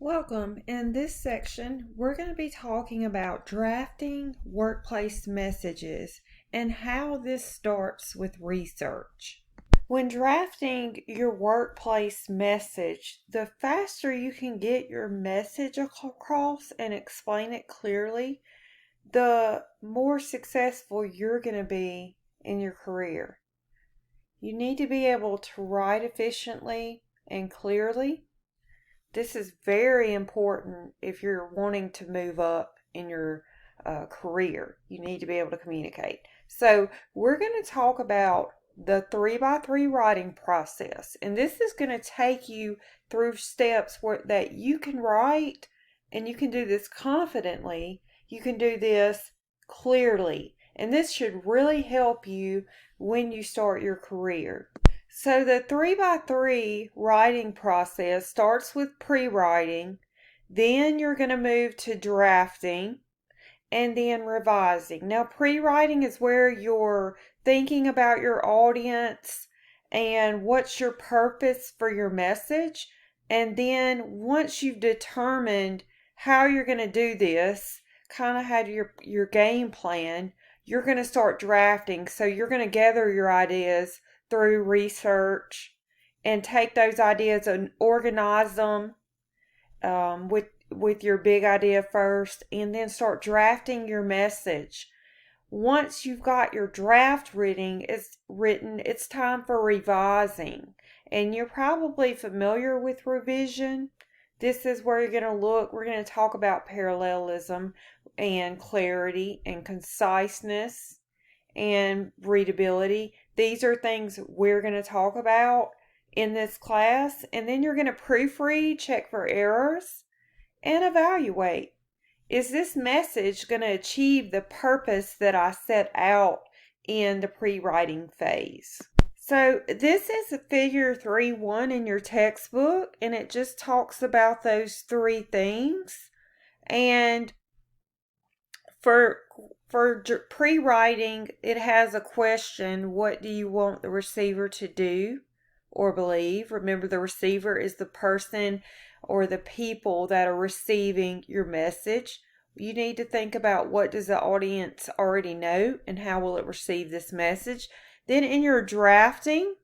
Welcome. In this section, we're going to be talking about drafting workplace messages and how this starts with research. When drafting your workplace message, the faster you can get your message across and explain it clearly, the more successful you're going to be in your career. You need to be able to write efficiently and clearly. This is very important if you're wanting to move up in your career. You need to be able to communicate. So, we're going to talk about the 3x3 writing process. And this is going to take you through steps that you can write, and you can do this confidently. You can do this clearly. And this should really help you when you start your career. So the 3x3 writing process starts with pre-writing, then you're going to move to drafting, and then revising. Now, pre-writing is where you're thinking about your audience and what's your purpose for your message. And then once you've determined how you're going to do this, kind of had your game plan, you're going to start drafting. So you're going to gather your ideas through research and take those ideas and organize them with your big idea first, and then start drafting your message. Once you've got your draft it's time for revising. And you're probably familiar with revision. This is where you're going to look. We're going to talk about parallelism and clarity and conciseness and readability. These are things we're going to talk about in this class. And then you're going to proofread, check for errors, and evaluate. Is this message going to achieve the purpose that I set out in the pre-writing phase? So this is figure 3.1 in your textbook, and it just talks about those three things. And for pre-writing, it has a question: what do you want the receiver to do or believe? Remember, the receiver is the person or the people that are receiving your message. You need to think about, what does the audience already know and how will it receive this message? Then in your drafting,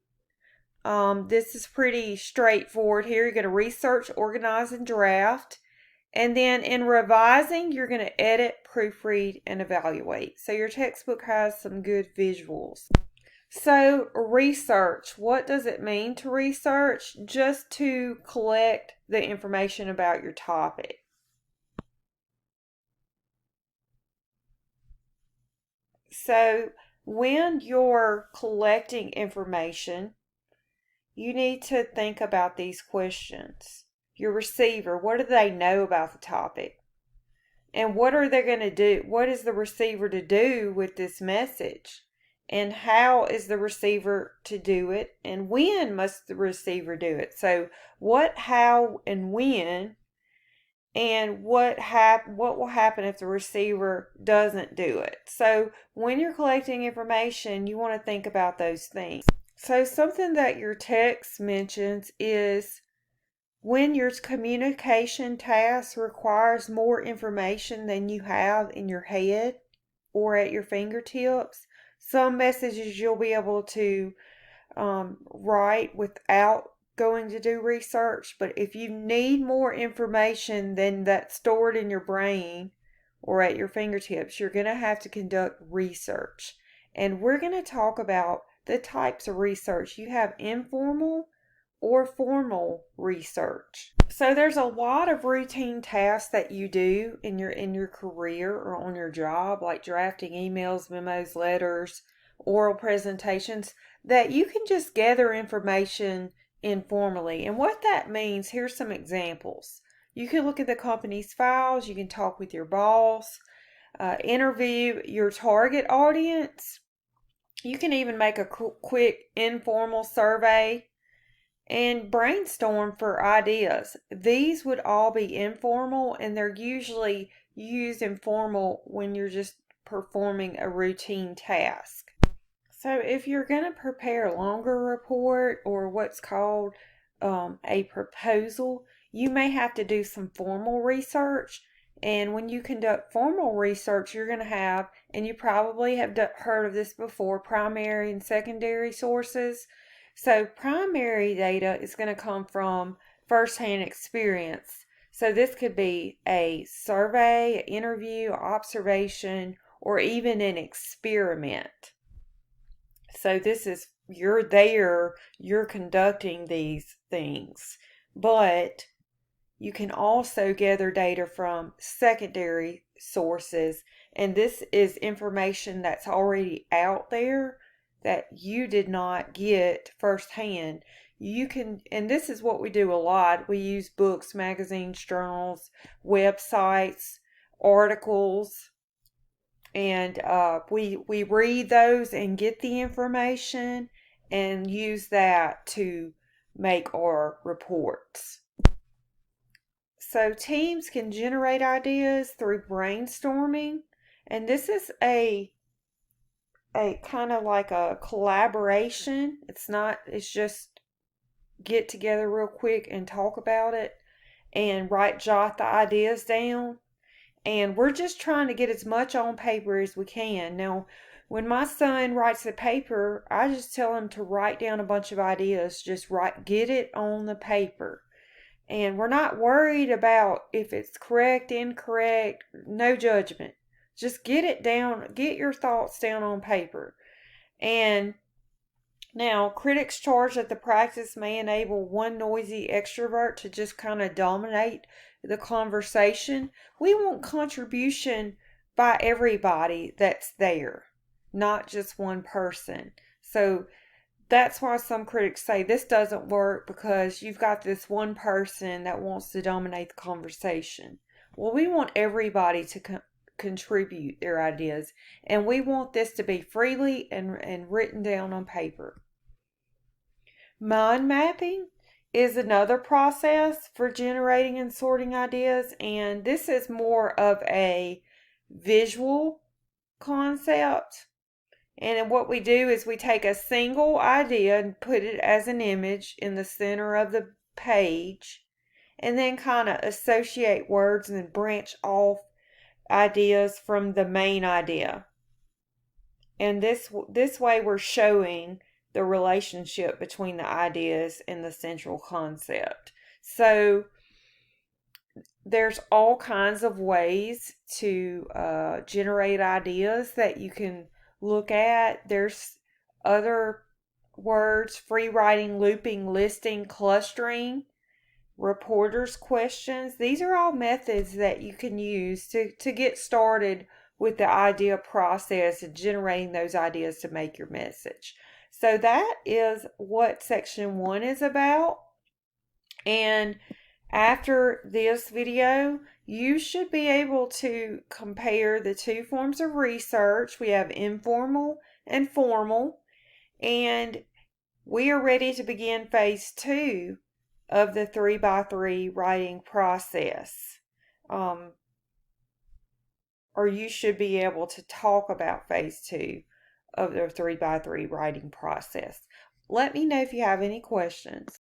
this is pretty straightforward here. You're going to research, organize, and draft. And then in revising, you're going to edit, proofread, and evaluate. So your textbook has some good visuals. So research, what does it mean to research? Just to collect the information about your topic. So when you're collecting information, you need to think about these questions. Your receiver, what do they know about the topic? And what are they going to do? What is the receiver to do with this message? And how is the receiver to do it? And when must the receiver do it? So what, how, and when, and what will happen if the receiver doesn't do it? So when you're collecting information, you want to think about those things. So something that your text mentions is, when your communication task requires more information than you have in your head or at your fingertips, some messages you'll be able to write without going to do research. But if you need more information than that's stored in your brain or at your fingertips, you're going to have to conduct research. And we're going to talk about the types of research. You have informal or formal research. So there's a lot of routine tasks that you do in your career or on your job, like drafting emails, memos, letters, oral presentations, that you can just gather information informally. And what that means, here's some examples. You can look at the company's files, you can talk with your boss, interview your target audience. You can even make a quick informal survey and brainstorm for ideas. These would all be informal, and they're usually used informal when you're just performing a routine task. So if you're going to prepare a longer report or what's called a proposal, you may have to do some formal research. And when you conduct formal research, you're going to have, and you probably have heard of this before, primary and secondary sources. So primary data is going to come from firsthand experience. So this could be a survey, an interview, observation, or even an experiment. So this is, you're there, you're conducting these things. But you can also gather data from secondary sources, and this is information that's already out there that you did not get firsthand. You can, and this is what we do a lot. We use books, magazines, journals, websites, articles, and we read those and get the information and use that to make our reports. So teams can generate ideas through brainstorming, and this is a kind of like a collaboration. It's just get together real quick and talk about it and jot the ideas down. And we're just trying to get as much on paper as we can. Now, when my son writes a paper, I just tell him to write down a bunch of ideas. Just get it on the paper. And we're not worried about if it's correct, incorrect, no judgment. Just get it down, get your thoughts down on paper. And now, critics charge that the practice may enable one noisy extrovert to just kind of dominate the conversation. We want contribution by everybody that's there, not just one person. So that's why some critics say this doesn't work because you've got this one person that wants to dominate the conversation. Well, we want everybody to contribute their ideas, and we want this to be freely and written down on paper. Mind mapping is another process for generating and sorting ideas, and this is more of a visual concept. And what we do is we take a single idea and put it as an image in the center of the page, and then kind of associate words and then branch off ideas from the main idea. And this way we're showing the relationship between the ideas and the central concept. So there's all kinds of ways to generate ideas that you can look at. There's other words: free writing, looping, listing, clustering, reporters' questions. These are all methods that you can use to get started with the idea process and generating those ideas to make your message. So that is what section 1 is about. And after this video, you should be able to compare the two forms of research. We have informal and formal, and we are ready to begin phase 2 of the 3x3 writing process. Or you should be able to talk about phase 2 of the 3x3 writing process. Let me know if you have any questions.